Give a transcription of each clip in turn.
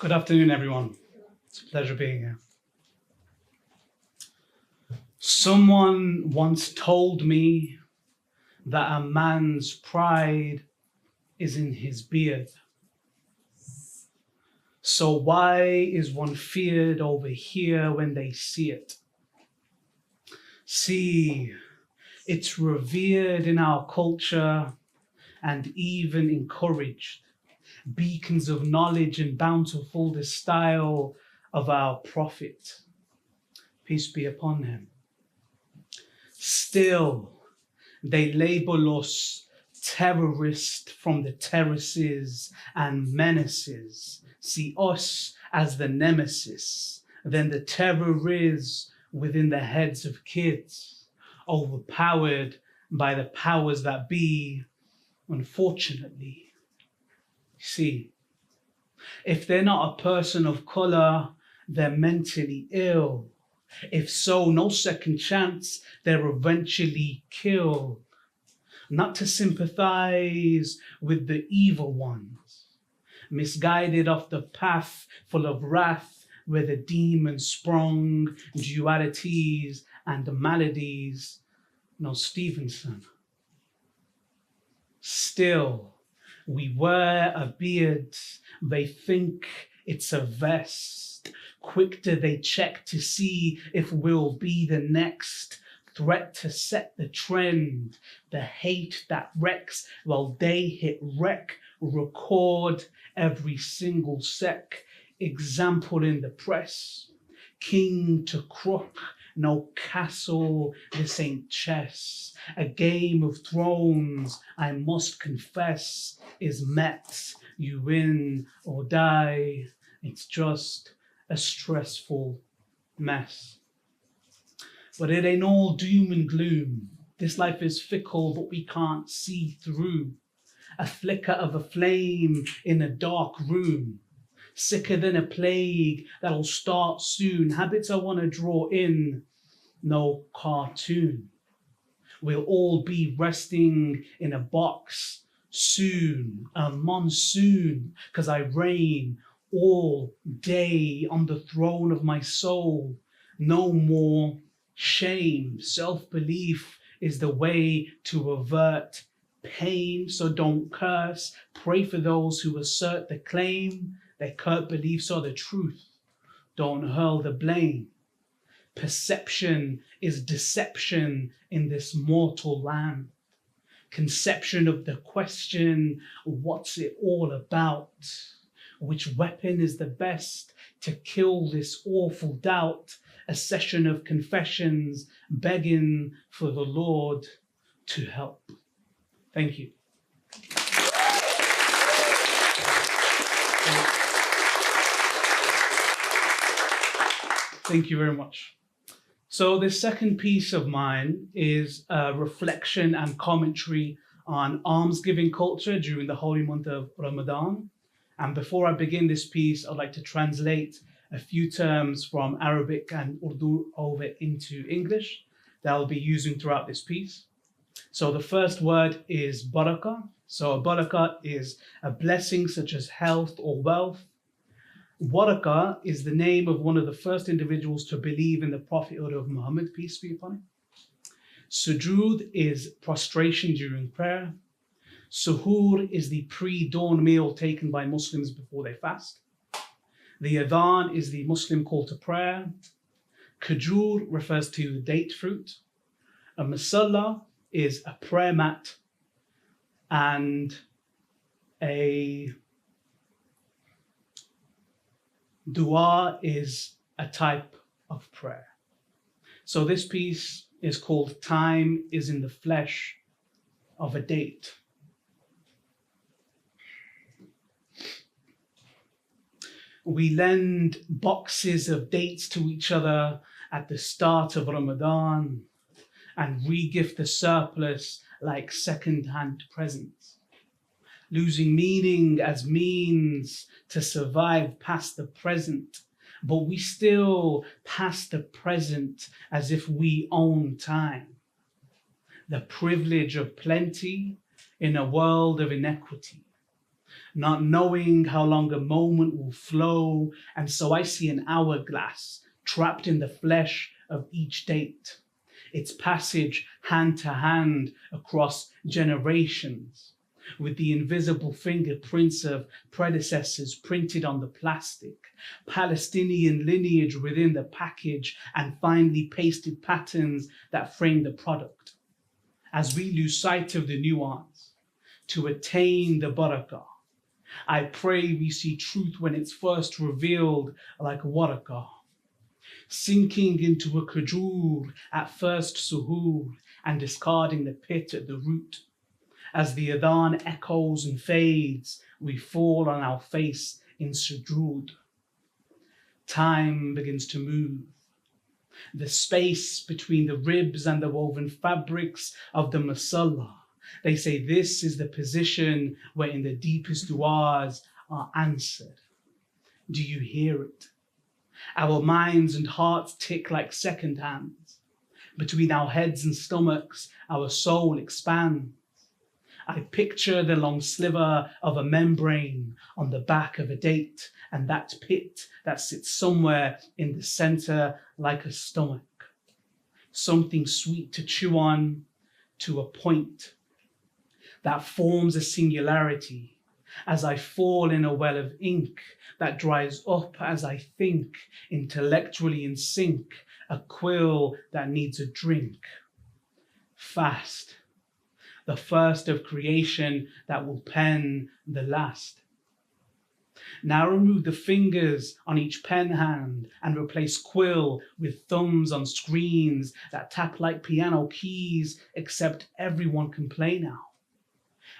Good afternoon, everyone. It's a pleasure being here. Someone once told me that a man's pride is in his beard. So why is one feared over here when they see it? See, it's revered in our culture and even encouraged. Beacons of knowledge and bountiful, the style of our prophet, peace be upon him. Still, they label us terrorists from the terraces and menaces, see us as the nemesis, then the terror is within the heads of kids, overpowered by the powers that be, unfortunately. See, if they're not a person of color, they're mentally ill. If so, no second chance, they're eventually killed. Not to sympathize with the evil ones, misguided off the path full of wrath, where the demons sprung, dualities and maladies. No, Stevenson. Still, we wear a beard, they think it's a vest. Quick do they check to see if we'll be the next threat to set the trend. The hate that wrecks while they hit wreck, record every single sec. Example in the press, king to crook, no castle, this ain't chess. A game of thrones, I must confess, is met. You win or die. It's just a stressful mess. But it ain't all doom and gloom. This life is fickle, but we can't see through. A flicker of a flame in a dark room. Sicker than a plague that'll start soon. Habits I want to draw in, no cartoon. We'll all be resting in a box soon, a monsoon, 'cause I reign all day on the throne of my soul. No more shame. Self-belief is the way to avert pain. So don't curse. Pray for those who assert the claim. Their curt beliefs are the truth. Don't hurl the blame. Perception is deception in this mortal land. Conception of the question, what's it all about? Which weapon is the best to kill this awful doubt? A session of confessions, begging for the Lord to help. Thank you. Thank you very much. So the second piece of mine is a reflection and commentary on almsgiving culture during the holy month of Ramadan. And before I begin this piece, I'd like to translate a few terms from Arabic and Urdu over into English that I'll be using throughout this piece. So the first word is barakah. So a barakah is a blessing such as health or wealth. Waraka is the name of one of the first individuals to believe in the prophethood of Muhammad, peace be upon him. Sujood is prostration during prayer. Suhoor is the pre-dawn meal taken by Muslims before they fast. The adhan is the Muslim call to prayer. Kajur refers to date fruit. A masalla is a prayer mat. And a dua is a type of prayer. So this piece is called Time is in the Flesh of a Date. We lend boxes of dates to each other at the start of Ramadan and re-gift the surplus like second-hand presents, losing meaning as means to survive past the present, but we still pass the present as if we own time. The privilege of plenty in a world of inequity. not knowing how long a moment will flow, and so I see an hourglass trapped in the flesh of each date, its passage hand to hand across generations, with the invisible fingerprints of predecessors printed on the plastic, Palestinian lineage within the package, and finely pasted patterns that frame the product. As we lose sight of the nuance, to attain the barakah, I pray we see truth when it's first revealed like warakah, sinking into a kajur at first suhoor and discarding the pit at the root. As the adhan echoes and fades, we fall on our face in sujood. Time begins to move. The space between the ribs and the woven fabrics of the masalla. They say this is the position where in the deepest du'as are answered. Do you hear it? Our minds and hearts tick like second hands. Between our heads and stomachs, our soul expands. I picture the long sliver of a membrane on the back of a date and that pit that sits somewhere in the center like a stomach. Something sweet to chew on to a point that forms a singularity as I fall in a well of ink that dries up as I think, intellectually in sync, a quill that needs a drink. Fast, the first of creation that will pen the last. Now remove the fingers on each pen hand and replace quill with thumbs on screens that tap like piano keys, except everyone can play now.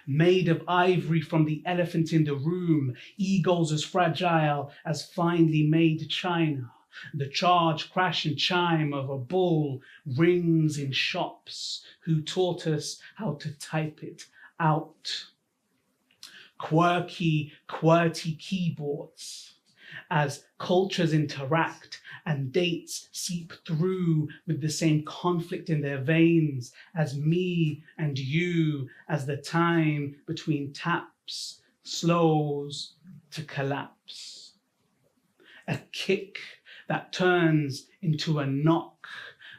Made of ivory from the elephant in the room, egos as fragile as finely made china. The charge, crash and chime of a bull rings in shops. Who taught us how to type it out? Quirky, QWERTY keyboards as cultures interact and dates seep through with the same conflict in their veins as me and you, as the time between taps slows to collapse. A kick that turns into a knock,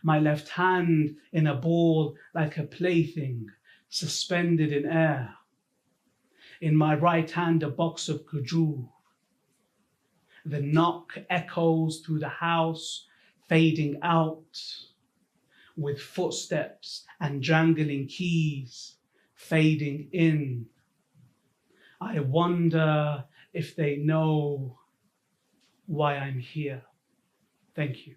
my left hand in a ball like a plaything suspended in air. In my right hand, a box of kajur. The knock echoes through the house, fading out, with footsteps and jangling keys fading in. I wonder if they know why I'm here. Thank you.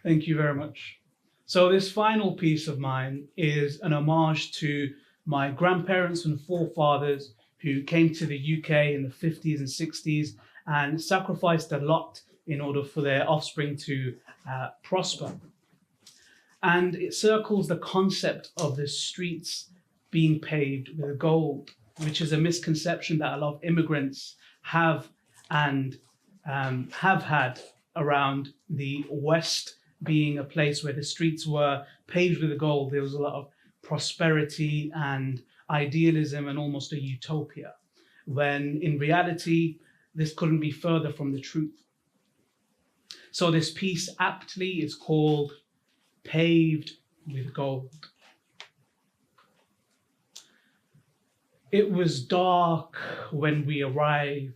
Thank you very much. So this final piece of mine is an homage to my grandparents and forefathers who came to the UK in the 50s and 60s and sacrificed a lot in order for their offspring to prosper. And it circles the concept of the streets being paved with gold, which is a misconception that a lot of immigrants have and have had around the West being a place where the streets were paved with gold. There was a lot of prosperity and idealism and almost a utopia, when in reality, this couldn't be further from the truth. So this piece aptly is called Paved with Gold. It was dark when we arrived.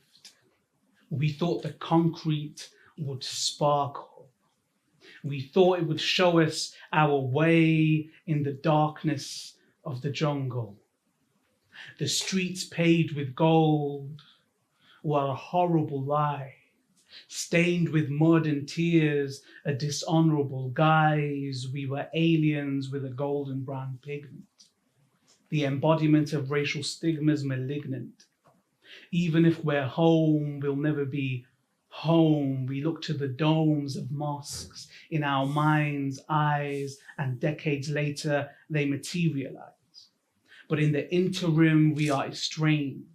We thought the concrete would sparkle. We thought it would show us our way in the darkness of the jungle. The streets paved with gold were a horrible lie, stained with mud and tears, a dishonorable guise. We were aliens with a golden brown pigment. The embodiment of racial stigmas malignant. Even if we're home, we'll never be home. We look to the domes of mosques in our mind's eyes, and decades later, they materialize. But in the interim, we are estranged.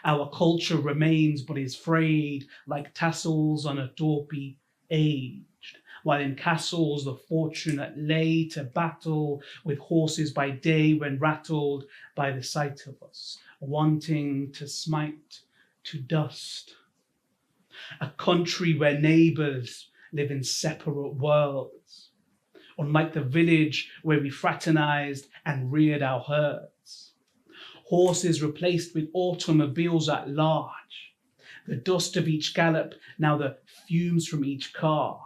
Our culture remains but is frayed like tassels on a tawpy aged. while in castles the fortunate lay to battle with horses by day when rattled by the sight of us, wanting to smite to dust. A country where neighbours live in separate worlds, unlike the village where we fraternized and reared our herds. Horses replaced with automobiles at large, the dust of each gallop, now the fumes from each car.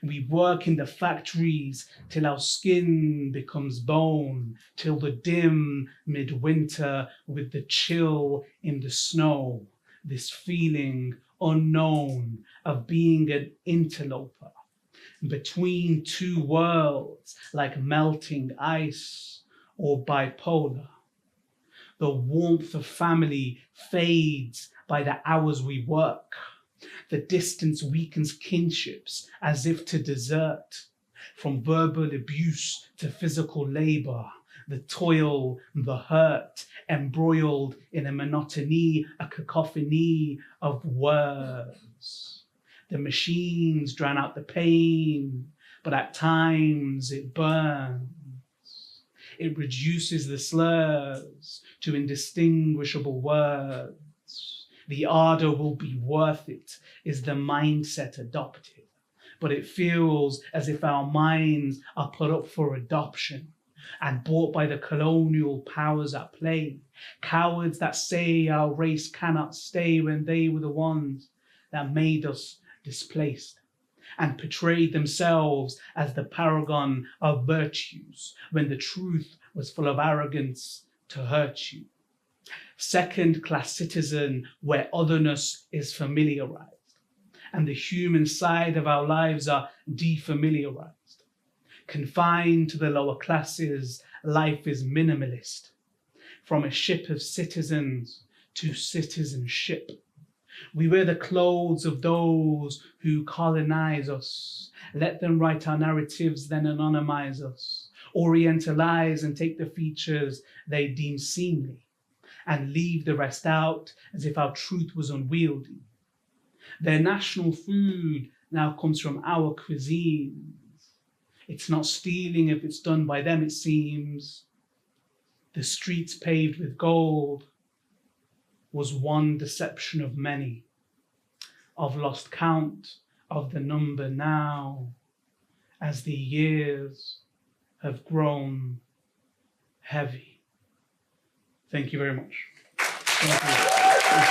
We work in the factories till our skin becomes bone, till the dim midwinter with the chill in the snow, this feeling unknown of being an interloper between two worlds like melting ice or bipolar. The warmth of family fades by the hours we work. The distance weakens kinships as if to desert. From verbal abuse to physical labor, the toil, the hurt, embroiled in a monotony, a cacophony of words. The machines drown out the pain, but at times it burns. It reduces the slurs to indistinguishable words. The ardor will be worth it, is the mindset adopted. But it feels as if our minds are put up for adoption and bought by the colonial powers at play. Cowards that say our race cannot stay when they were the ones that made us displaced and portrayed themselves as the paragon of virtues when the truth was full of arrogance to hurt you. Second-class citizen where otherness is familiarized and the human side of our lives are defamiliarized. Confined to the lower classes, life is minimalist. From a ship of citizens to citizenship. We wear the clothes of those who colonize us. Let them write our narratives, then anonymize us. Orientalize and take the features they deem seemly and leave the rest out as if our truth was unwieldy. Their national food now comes from our cuisines. It's not stealing if it's done by them, it seems. The streets paved with gold was one deception of many. I've lost count of the number now as the years have grown heavy. Thank you very much. Thank you.